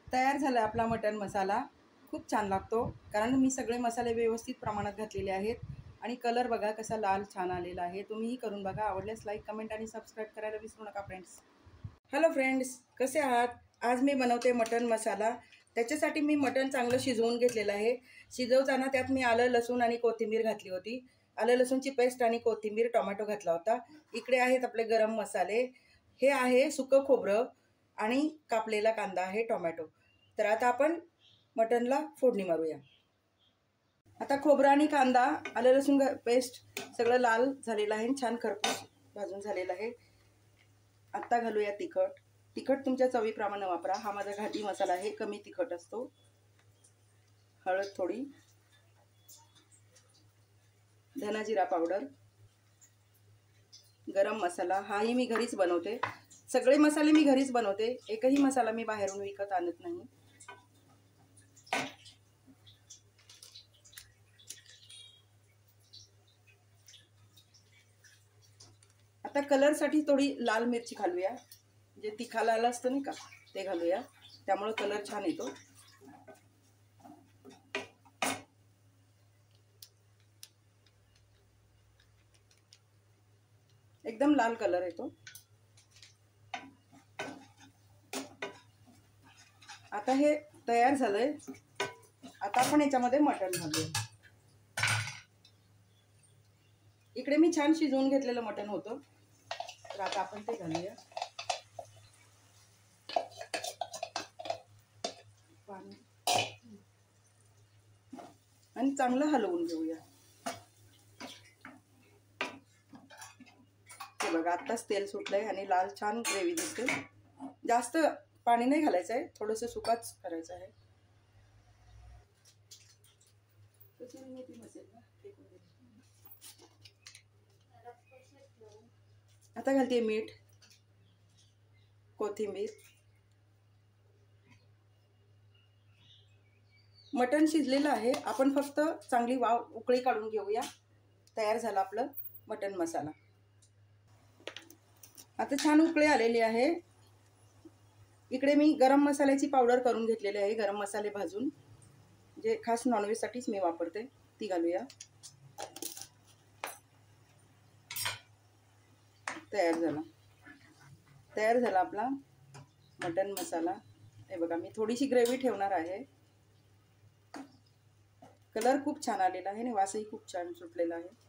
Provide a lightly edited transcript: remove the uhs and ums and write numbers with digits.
तयार झाला आपला मटण मसाला। खूप छान लागतो कारण मी सगळे मसाले व्यवस्थित प्रमाणात घातलेले आहेत आणि कलर बघा कसा लाल छान आलेला आहे। तुम्हीही करून बघा। आवडल्यास लाईक कमेंट आणि सबस्क्राईब करायला विसरू नका फ्रेंड्स। हॅलो फ्रेंड्स, कसे आहात? आज मी बनवते मटण मसाला। त्याच्यासाठी मी मटण चांगलं शिजवून घेतलेलं आहे। शिजवताना त्यात मी आलं लसूण आणि कोथिंबीर घातली होती। आलं लसूणची पेस्ट आणि कोथिंबीर टोमॅटो घातला होता। इकडे आहेत आपले गरम मसाले, हे आहे सुकं खोबरं आणि कापलेला कांदा आहे, टोमॅटो। तर आता आपण मटणला फोडणी मारूया। आता खोबरं आणि कांदा, आलं लसूण पेस्ट सगळं लाल झालेलं आहे, छान खरपूस भाजून झालेलं आहे। आता घालूया तिखट। तिखट तुमच्या चवीप्रमाणे वापरा। हा माझा घाटी मसाला आहे, कमी तिखट असतो। हळद थोडी, धना जिरा पावडर, गरम मसाला हाही मी घरीच बनवते। सगळे मसाले मी घरीच बनवते, एकही मसाला मी बाहेरून विकत आणत नाही। आता कलरसाठी थोडी लाल मिरची घालूया, जे तिखा लाल असतं नाही का ते घालूया, त्यामुळे कलर छान येतो। एकदम लाल कलर येतो। आता हे तयार झालंय। आता आपण याच्यामध्ये मटण घालूया। इकडे मी छान शिजवून घेतलेलं मटण होतं, तर आता आपण ते घालूया। आणि चांगलं हलवून घेऊया। हे बघा, आत्ताच तेल सुटलंय आणि लाल छान ग्रेव्ही दिसते। जास्त पाणी नाही घालायचं आहे, थोडंसं सुकाच करायचं आहे। आता घालते मीठ, कोथिंबीर। मटण शिजलेलं आहे, आपण फक्त चांगली उकळी काढून घेऊया। तयार झाला आपलं मटण मसाला। आता छान उकळी आलेली आहे। इकडे मी गरम मसाल्याची पावडर करून घेतलेली आहे, गरम मसाले भाजून, जे खास नॉनव्हेज साठीच मी वापरते, ती घालूया। तयार झाला आपला मटण मसाला। हे बघा, मी थोडीशी ग्रेव्ही ठेवणार आहे। कलर खूप छान आलेला आहे आणि वासही खूप छान सुटलेला आहे।